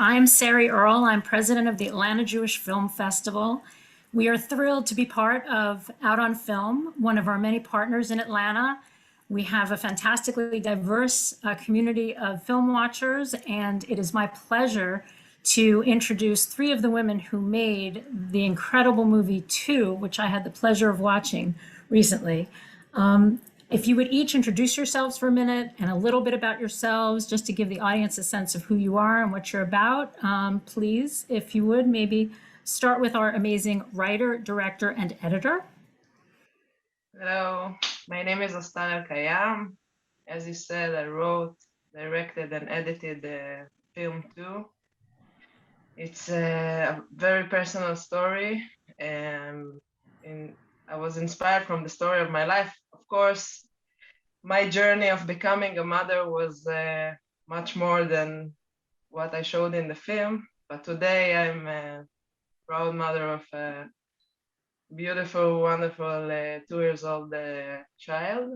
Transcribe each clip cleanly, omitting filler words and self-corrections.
I'm Sari Earle. I'm president of the Atlanta Jewish Film Festival. We are thrilled to be part of Out on Film, one of our many partners in Atlanta. We have a fantastically diverse community of film watchers, and it is my pleasure to introduce three of the women who made the incredible movie 2, which I had the pleasure of watching recently. If you would each introduce yourselves for a minute and a little bit about yourselves, just to give the audience a sense of who you are and what you're about, please, if you would, maybe start with our amazing writer, director, and editor. Hello, my name is Astar Elkayam. As you said, I wrote, directed, and edited the film 2. It's a very personal story, and I was inspired from the story of my life. Of course, my journey of becoming a mother was much more than what I showed in the film, but today I'm a proud mother of a beautiful, wonderful 2-year-old child.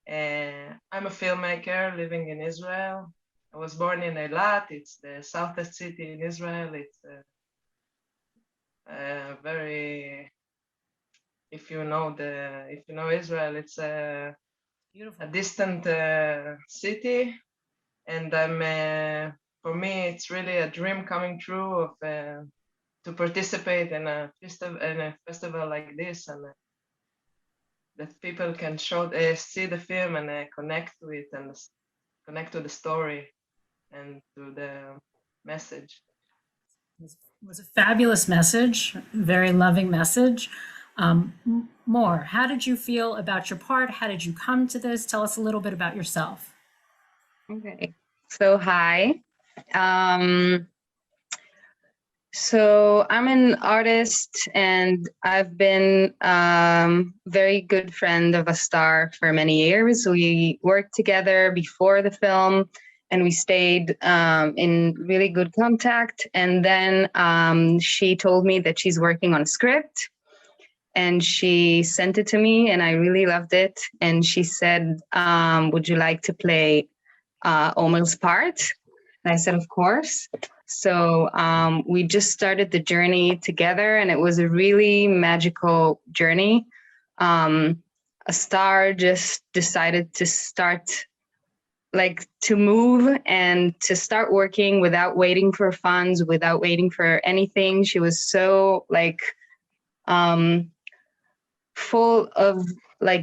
I'm a filmmaker living in Israel. I was born in Eilat. It's the southest city in Israel. It's very, if you know Israel, it's a distant city, and for me, it's really a dream coming true of to participate in a festival like this, and that people can see the film and connect to it and connect to the story and to the message. It was a fabulous message, very loving message. More, how did you feel about your part? How did you come to this? Tell us a little bit about yourself. Okay, so hi. So I'm an artist, and I've been very good friend of Astar for many years. We worked together before the film, and we stayed in really good contact. And then she told me that she's working on a script, and she sent it to me, and I really loved it. And she said, would you like to play Omer's part? And I said, of course. So we just started the journey together, and it was a really magical journey. Astar just decided to to move and to start working without waiting for funds, without waiting for anything. She was so full of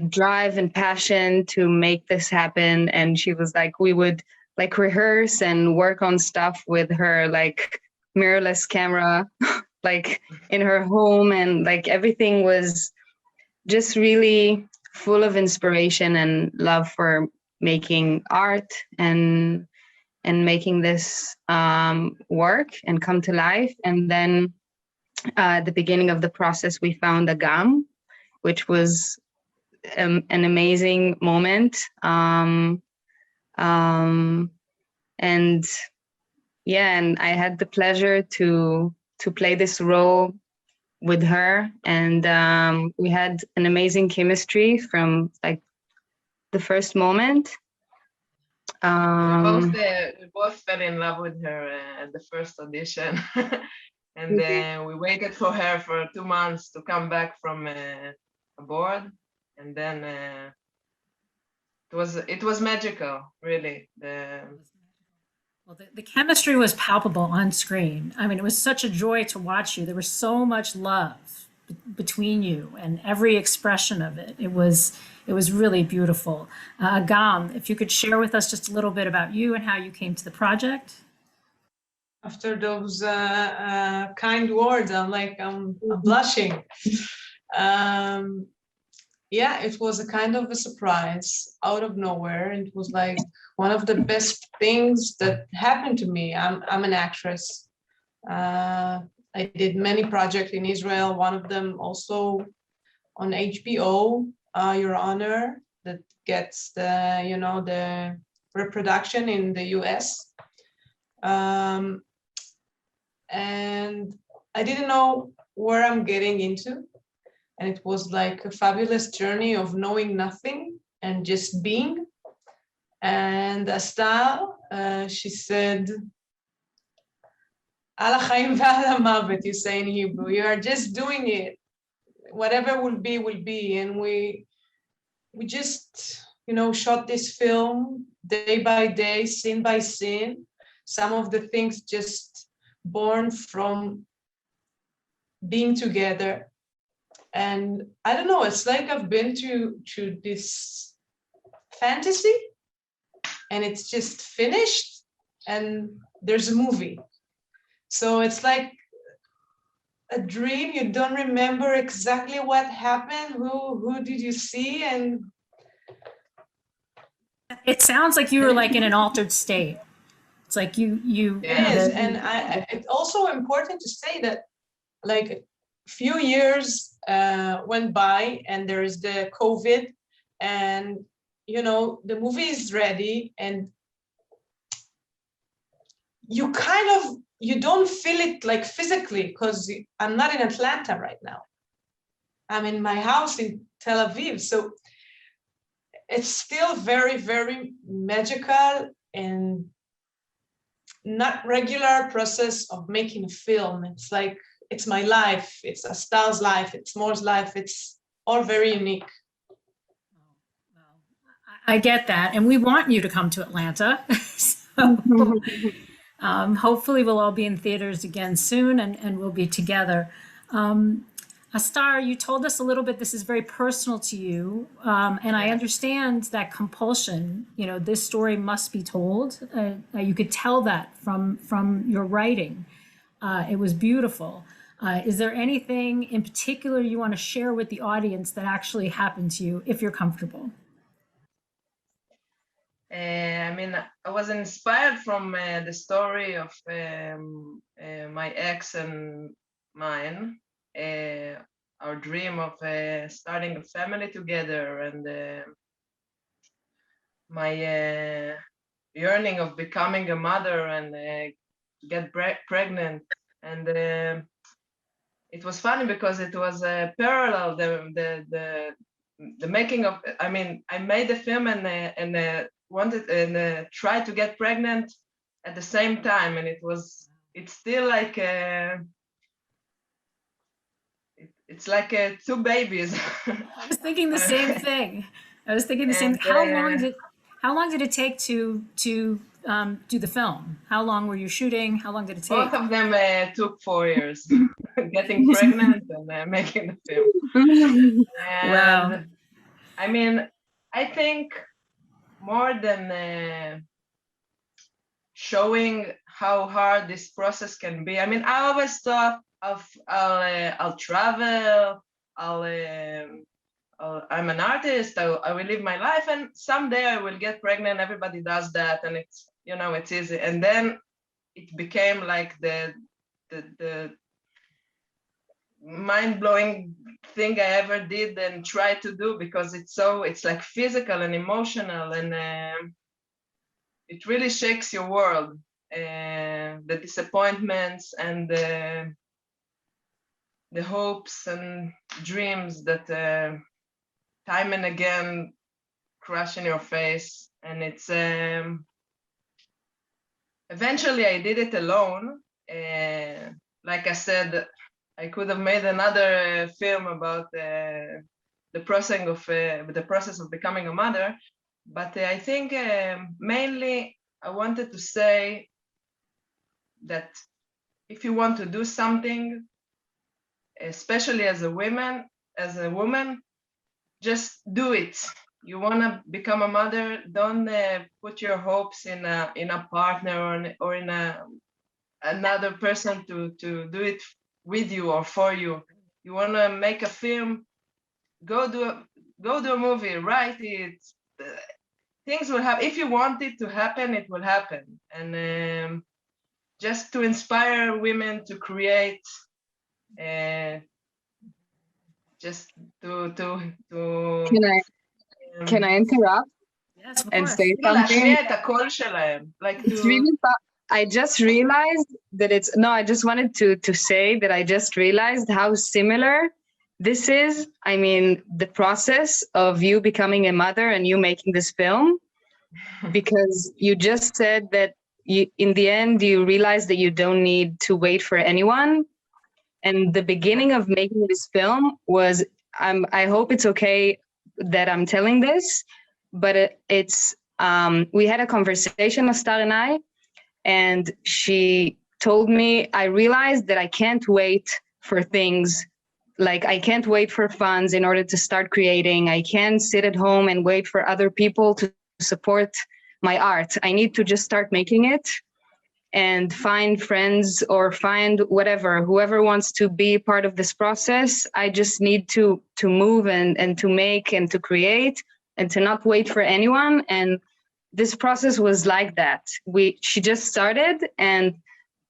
drive and passion to make this happen. And she was like, we would rehearse and work on stuff with her mirrorless camera in her home, and everything was just really full of inspiration and love for making art and making this work and come to life. And then at the beginning of the process, we found AGAM, which was an amazing moment. And I had the pleasure to play this role with her, and we had an amazing chemistry from the first moment. We both fell in love with her at the first audition. And then we waited for her for 2 months to come back from abroad, and then it was magical, really. Well, the chemistry was palpable on screen. I mean, it was such a joy to watch you. There was so much love between you, and every expression of it. It was really beautiful. Agam, if you could share with us just a little bit about you and how you came to the project. After those kind words, I'm blushing. Yeah, it was a kind of a surprise out of nowhere. It was one of the best things that happened to me. I'm an actress. I did many projects in Israel. One of them also on HBO, Your Honor, that gets the reproduction in the US. And I didn't know where I'm getting into. And it was a fabulous journey of knowing nothing and just being. And Astar, she said, על החיים ועל המוות, you say in Hebrew. You are just doing it. Whatever will be, will be. And we just, shot this film day by day, scene by scene. Some of the things just born from being together. And I don't know, it's like I've been to this fantasy and it's just finished and there's a movie. So it's like a dream. You don't remember exactly what happened. Who did you see? And It sounds like you were like in an altered state. It's like you. Yes, and it's also important to say that, like, a few years went by, and there is the COVID, and the movie is ready, and you don't feel it like physically, because I'm not in Atlanta right now. I'm in my house in Tel Aviv, so it's still very, very magical and not regular process of making a film. It's like, it's my life, it's Astar's life, it's More's life, it's all very unique. I get that, and we want you to come to Atlanta. So, hopefully we'll all be in theaters again soon, and we'll be together. Astar, you told us a little bit, this is very personal to you, and I understand that compulsion, this story must be told. You could tell that from your writing. It was beautiful. Is there anything in particular you want to share with the audience that actually happened to you, if you're comfortable? I was inspired from the story of my ex and mine, our dream of starting a family together, and my yearning of becoming a mother and get pregnant. And it was funny because it was parallel, the making of, I made the film and wanted and tried to get pregnant at the same time, and it's still like it's like two babies. I was thinking the same thing. How long did it take to do the film? How long were you shooting? How long did it take? Both of them took 4 years, getting pregnant and making the film. Wow. And I think more than showing how hard this process can be. I always thought I'll travel. I'm an artist. I will live my life, and someday I will get pregnant. Everybody does that, and it's it's easy. And then it became like the mind-blowing thing I ever did and tried to do, because it's like physical and emotional, and it really shakes your world. The disappointments and the hopes and dreams that time and again crash in your face. And it's eventually I did it alone. Like I said, I could have made another film about the process of becoming a mother, but I think mainly I wanted to say that if you want to do something, especially as a woman, just do it. You want to become a mother, don't put your hopes in a partner or in another person to do it with you or for you. You want to make a film, go do a movie, write it. Things will happen. If you want it to happen, it will happen. And just to inspire women to create, just to Can I interrupt Yes, of and course. say something? להשמיע את הקול שלהם. Like It's to, really I just realized that I just wanted to say that I just realized how similar this is. The process of you becoming a mother and you making this film, because you just said that in the end, you realize that you don't need to wait for anyone. And the beginning of making this film was, I hope it's okay that I'm telling this, but it's we had a conversation, Astar and I, and she told me, I realized that I can't wait for things. Like, I can't wait for funds in order to start creating. I can't sit at home and wait for other people to support my art. I need to just start making it and find friends or find whoever wants to be part of this process. I just need to move and to make and to create and to not wait for anyone. And this process was like that. She just started, and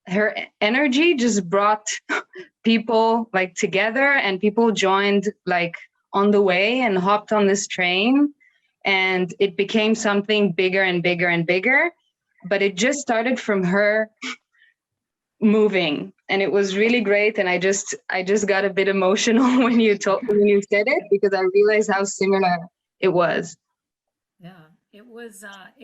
her energy just brought people like together, and people joined like on the way and hopped on this train, and it became something bigger and bigger and bigger. But it just started from her moving, and it was really great. And I just got a bit emotional when you said it, because I realized how similar it was. Yeah, it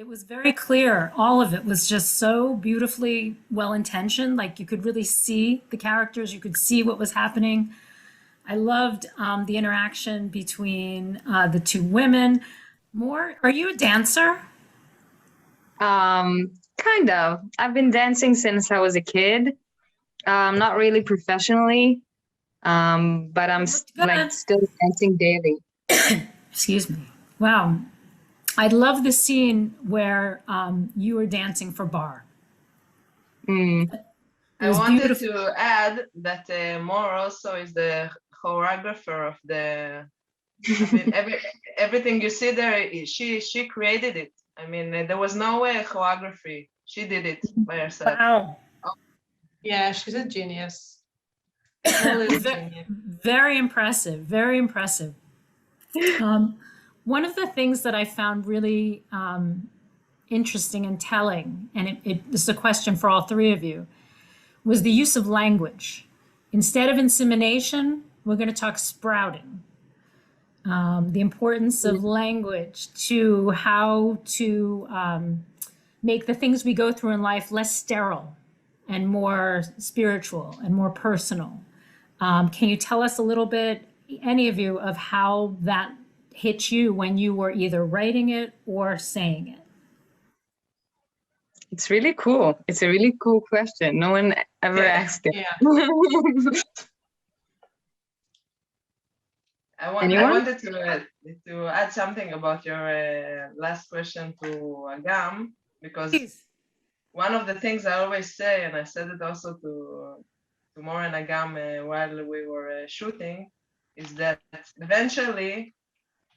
was very clear. All of it was just so beautifully well intentioned. Like, you could really see the characters, you could see what was happening. I loved the interaction between the two women. Are you a dancer? Kind of. I've been dancing since I was a kid. Not really professionally, but I'm like still dancing daily. Excuse me. Wow. I love the scene where you were dancing for Bar. I wanted to add that Mor also is the choreographer of the. I mean, everything you see there, she created it. I mean, there was no choreography. She did it by herself. Wow. Yeah, she's a genius. Genius. Very impressive. Very impressive. One of the things that I found really interesting and telling, and this is a question for all three of you, was the use of language. Instead of insemination, we're going to talk sprouting. The importance of language to how to make the things we go through in life less sterile and more spiritual and more personal. Can you tell us a little bit, any of you, of how that hit you when you were either writing it or saying it? It's really cool. It's a really cool question. No one ever asked it. Yeah. I wanted to add something about your last question to Agam, because Please. One of the things I always say, and I said it also to Mor and Agam while we were shooting, is that eventually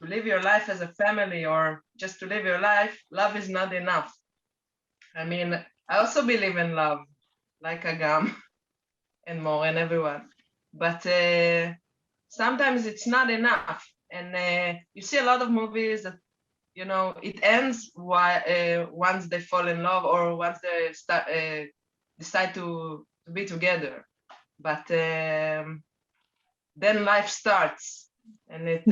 to live your life as a family, or just to live your life, love is not enough. I mean, I also believe in love, like Agam and Mor and everyone, but sometimes it's not enough. And you see a lot of movies that, you know, it ends once they fall in love or once they decide to be together. But then life starts, and it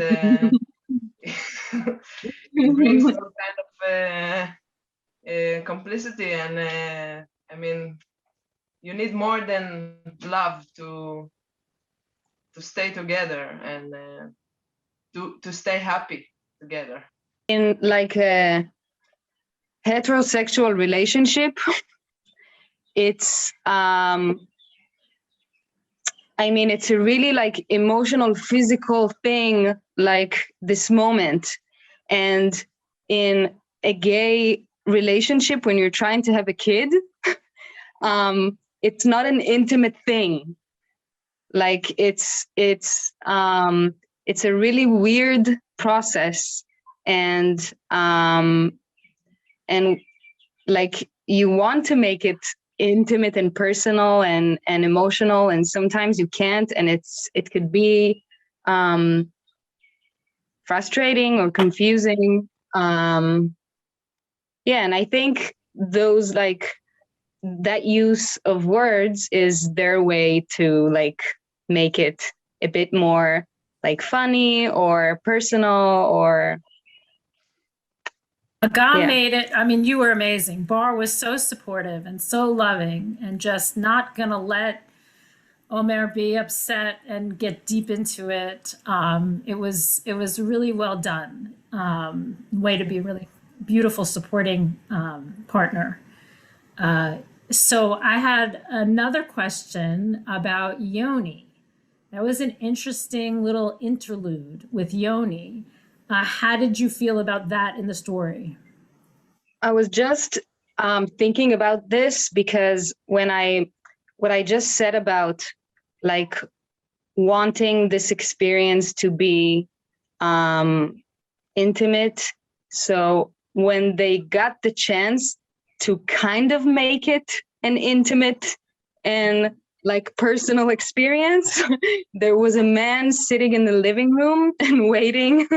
brings some kind of complicity. And I mean, you need more than love to stay together and to stay happy together. In like a heterosexual relationship, it's I mean, it's a really like emotional, physical thing, like this moment. And in a gay relationship, when you're trying to have a kid, it's not an intimate thing. Like it's a really weird process. And like you want to make it intimate and personal and emotional, and sometimes you can't, and it could be frustrating or confusing. Yeah, and I think those like that use of words is their way to like make it a bit more like funny or personal, or Agam Yeah. made it. I mean, you were amazing. Bar was so supportive and so loving and just not going to let Omer be upset and get deep into it. It was really well done. Way to be really beautiful supporting partner. So I had another question about Yoni. That was an interesting little interlude with Yoni. How did you feel about that in the story? I was just thinking about this because what I just said about like wanting this experience to be intimate. So when they got the chance to kind of make it an intimate and like personal experience, there was a man sitting in the living room and waiting,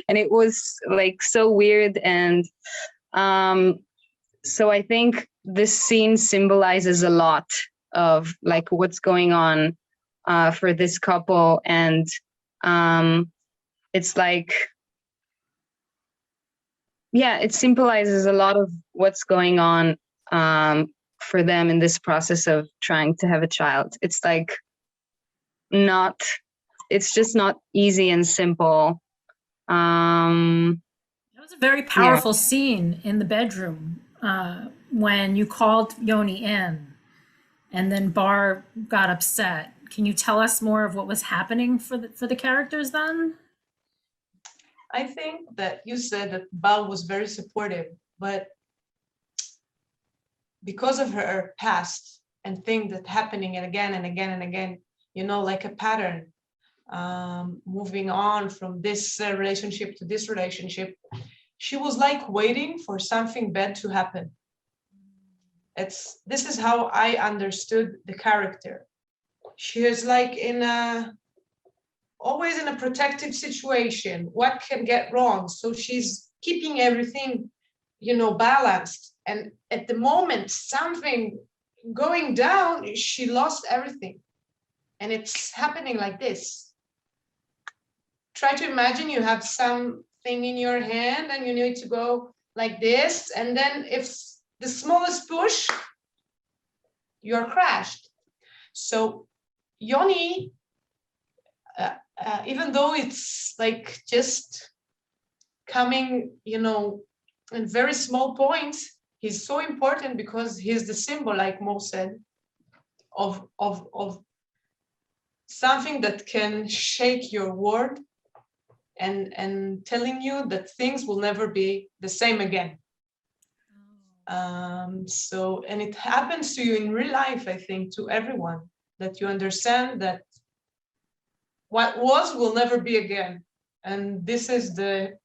and it was like so weird. And so I think this scene symbolizes a lot of like what's going on for this couple, and it's like, yeah, it symbolizes a lot of what's going on for them in this process of trying to have a child. It's like not, it's just not easy and simple. That was a very powerful scene in the bedroom when you called Yoni in and then Bar got upset. Can you tell us more of what was happening for the characters then? I think that you said that Bal was very supportive, but because of her past and things that happening and again and again and again, you know, like a pattern, moving on from this relationship to this relationship, she was like waiting for something bad to happen. This is how I understood the character. She is like always in a protective situation. What can get wrong? So she's keeping everything, you know, balanced. And at the moment, something going down, she lost everything. And it's happening like this. Try to imagine you have something in your hand and you need to go like this. And then if the smallest push, you're crashed. So Yoni, even though it's like just coming, you know, in very small points, he's so important because he's the symbol, like Mo said, of something that can shake your world and telling you that things will never be the same again. So, and it happens to you in real life, I think, to everyone, that you understand that what was will never be again. And this is the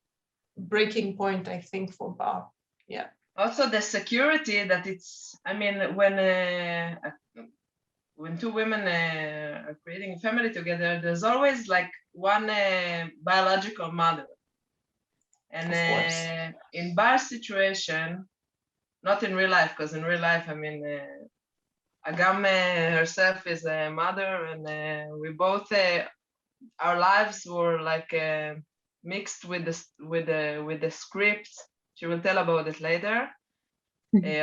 breaking point, I think, for Bob. Yeah. Also the security that it's, I mean, when two women are creating a family together, there's always like one biological mother. And in Bar's situation, not in real life, because in real life, I mean, Agam herself is a mother, and we both, our lives were like mixed with the script. She will tell about it later.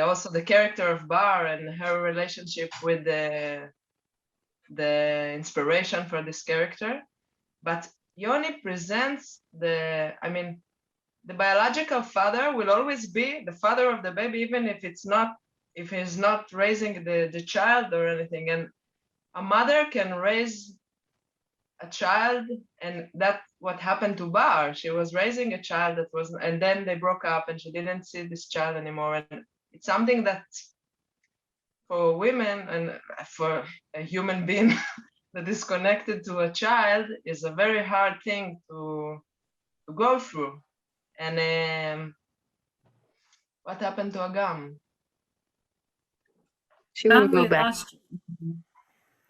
Also, the character of Bar and her relationship with the inspiration for this character. But Yoni presents the biological father will always be the father of the baby, even if he's not raising the child or anything. And a mother can raise a child, and that's what happened to Bar. She was raising a child that was, and then they broke up and she didn't see this child anymore. And it's something that for women and for a human being that is connected to a child is a very hard thing to go through. And what happened to Agam? She will go We back. lost you.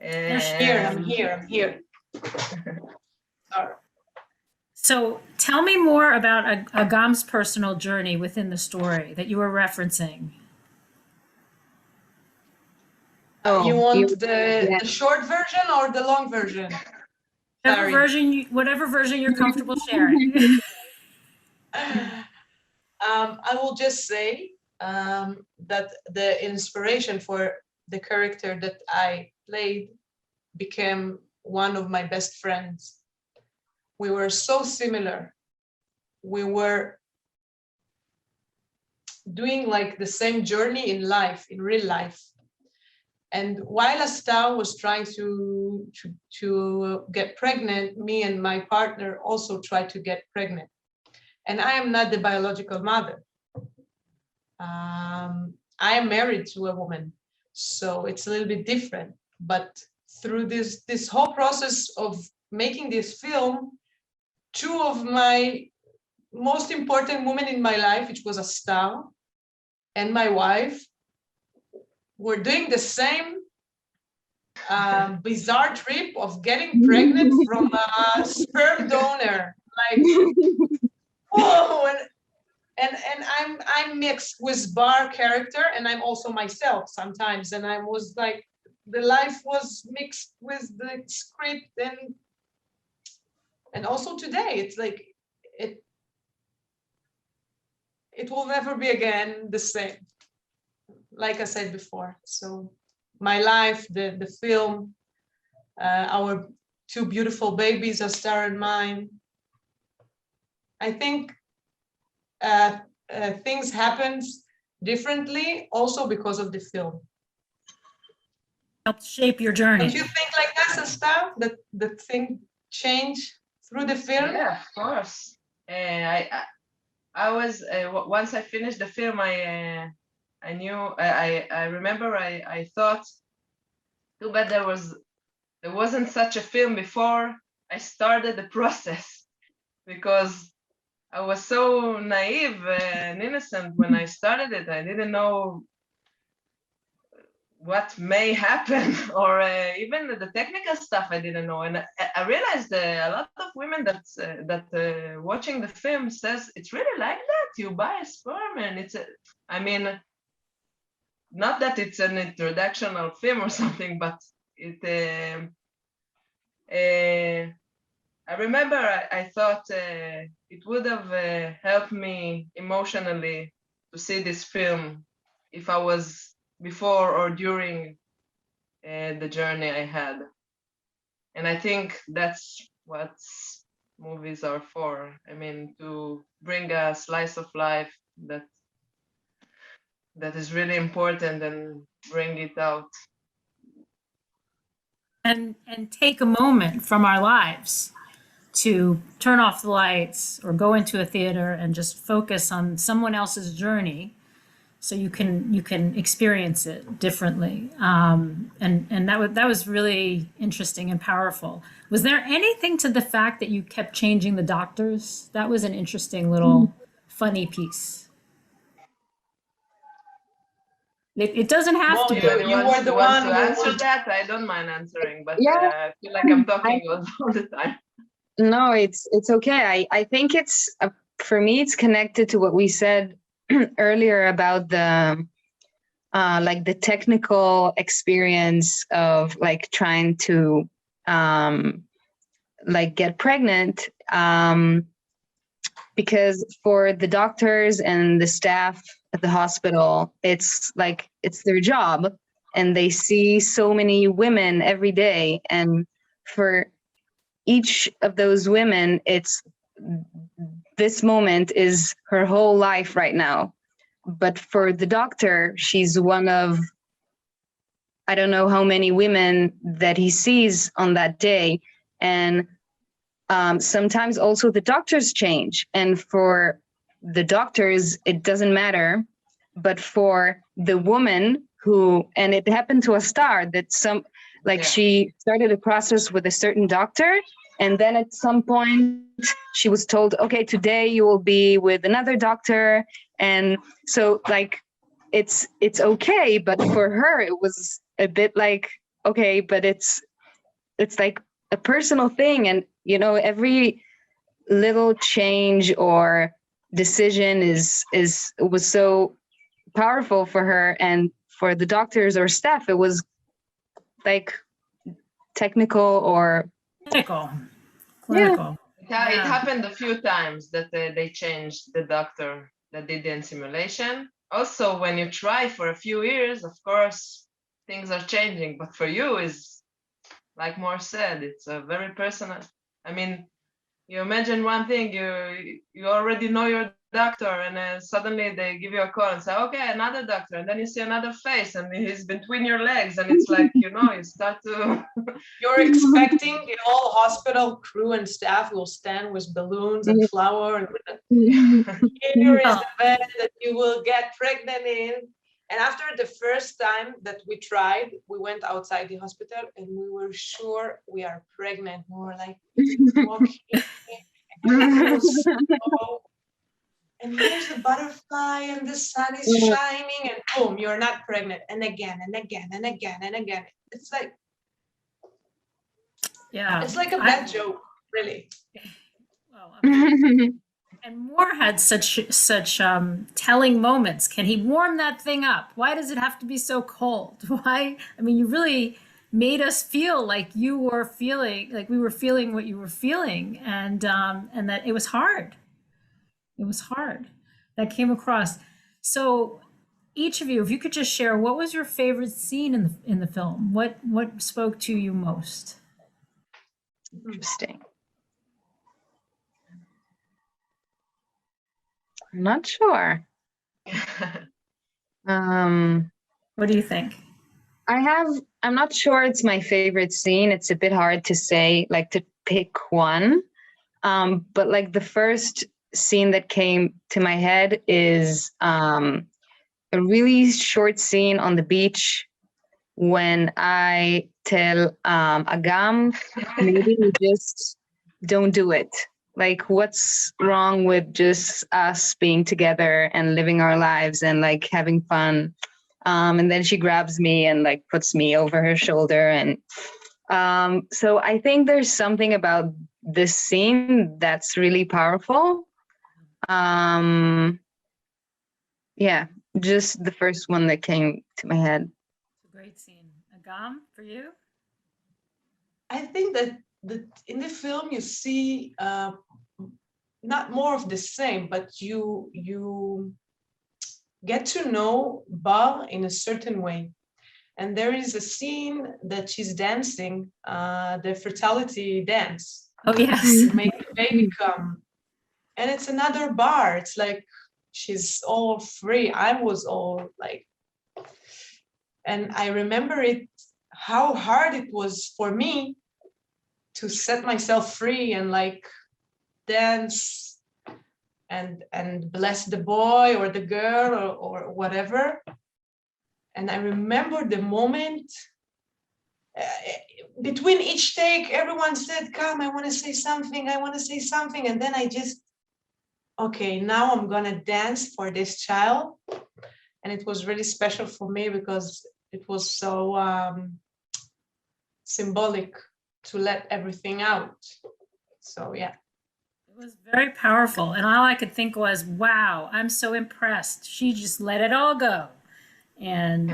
I'm here. Sorry. So tell me more about Agam's personal journey within the story that you were referencing. You want the short version or the long version? Whatever version you're comfortable sharing. I will just say that the inspiration for the character that I played became one of my best friends. We were so similar. We were doing like the same journey in life, in real life. And while Astar was trying to get pregnant, me and my partner also tried to get pregnant. And I am not the biological mother. I am married to a woman, so it's a little bit different. But through this whole process of making this film, two of my most important women in my life, which was Astar and my wife, were doing the same bizarre trip of getting pregnant from a sperm donor. Like, whoa! And I'm mixed with bar character, and I'm also myself sometimes. And I was like, the life was mixed with the script, and also today it's like it will never be again the same, like I said before. So my life, the film, our two beautiful babies, Astar and mine. I think things happened differently also because of the film. Helped shape your journey. Don't you think like that, Astar? That the thing changed through the film? Yeah, of course. I was once I finished the film, I knew I remember I thought, too bad there wasn't such a film before I started the process, because I was so naive and innocent when I started it. I didn't know what may happen, or even the technical stuff I didn't know. And I realized a lot of women that watching the film says it's really like that. You buy a sperm and it's I mean, not that it's an introductional film or something, but it. I remember I thought it would have helped me emotionally to see this film if I was before or during the journey I had. And I think that's what movies are for. I mean, to bring a slice of life that is really important and bring it out. And take a moment from our lives to turn off the lights or go into a theater and just focus on someone else's journey, so you can experience it differently. And that was really interesting and powerful. Was there anything to the fact that you kept changing the doctors? That was an interesting little funny piece. It doesn't have Well, to be. you were the one to who answer was... that. I don't mind answering, but Yeah, I feel like I'm talking all the time. No, it's okay. I think it's for me, it's connected to what we said earlier about the like the technical experience of like trying to like get pregnant, because for the doctors and the staff at the hospital, it's like it's their job, and they see so many women every day, and for each of those women, it's this moment is her whole life right now. But for the doctor, she's one of, I don't know how many women that he sees on that day. And sometimes also the doctors change. And for the doctors, it doesn't matter. But for the woman who, and it happened to Astar, that she started a process with a certain doctor, and then at some point she was told, okay, today you will be with another doctor. And so like it's okay, but for her it was a bit like, okay, but it's like a personal thing. And every little change or decision was so powerful for her, and for the doctors or staff it was like technical or clinical. Yeah, it happened a few times that they changed the doctor. that did the simulation. Also, when you try for a few years, of course, things are changing. But for you, is like More said, it's a very personal. I mean, you imagine one thing, you already know your doctor, and suddenly they give you a call and say, okay, another doctor, and then you see another face, and he's between your legs, and it's like, you start to. You're expecting the whole hospital crew and staff will stand with balloons and flower, and here is the bed that you will get pregnant in. And after the first time that we tried, we went outside the hospital and we were sure we are pregnant. We were like walking, and here's the butterfly and the sun is shining, and boom, you're not pregnant. And again and again and again and again. It's like, Yeah. it's like a bad joke, really. Well, and Moore had such telling moments. Can he warm that thing up? Why does it have to be so cold? Why? I mean, you really made us feel like you were feeling, like we were feeling what you were feeling, and that it was hard. It was hard. That came across. So, each of you, if you could just share, what was your favorite scene in the film? What spoke to you most? Interesting. I'm not sure. What do you think? I'm not sure it's my favorite scene. It's a bit hard to say, like to pick one. But like the first scene that came to my head is a really short scene on the beach when I tell Agam, maybe we just don't do it. Like, what's wrong with just us being together and living our lives and like having fun? And then she grabs me and like puts me over her shoulder. And so I think there's something about this scene that's really powerful. Yeah, just the first one that came to my head. It's a great scene. Agam, for you? I think that in the film you see not more of the same, but you get to know Bar in a certain way. And there is a scene that she's dancing, the fertility dance. Oh, yes. To make the baby come. And it's another Bar. It's like she's all free. I was all like, and I remember how hard it was for me to set myself free and like dance and bless the boy or the girl or whatever. And I remember the moment between each take, everyone said, come, I want to say something. And then I just, okay, now I'm going to dance for this child. And it was really special for me because it was so symbolic to let everything out. So, yeah. It was very powerful. And all I could think was, wow, I'm so impressed. She just let it all go. And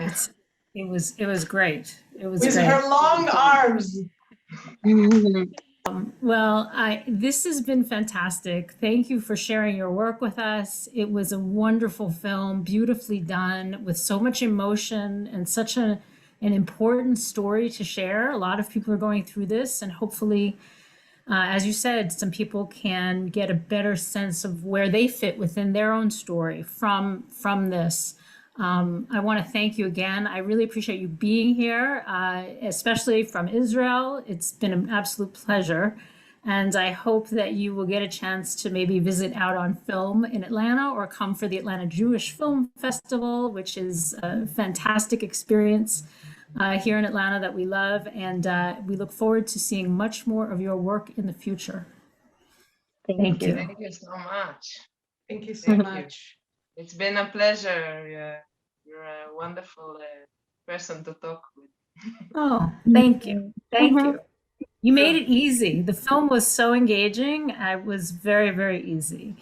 it was great. It was with great. her long arms. Well, this has been fantastic. Thank you for sharing your work with us. It was a wonderful film, beautifully done, with so much emotion and such an important story to share. A lot of people are going through this, and hopefully, as you said, some people can get a better sense of where they fit within their own story from this. I want to thank you again. I really appreciate you being here, especially from Israel. It's been an absolute pleasure. And I hope that you will get a chance to maybe visit Out on Film in Atlanta or come for the Atlanta Jewish Film Festival, which is a fantastic experience here in Atlanta that we love. And we look forward to seeing much more of your work in the future. Thank you. Thank you so much. Thank you so much. It's been a pleasure. You're a wonderful person to talk with. Oh, thank you. Thank you. You made it easy. The film was so engaging. It was very, very easy.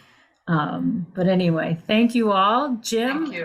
But anyway, thank you all. Jim. Thank you.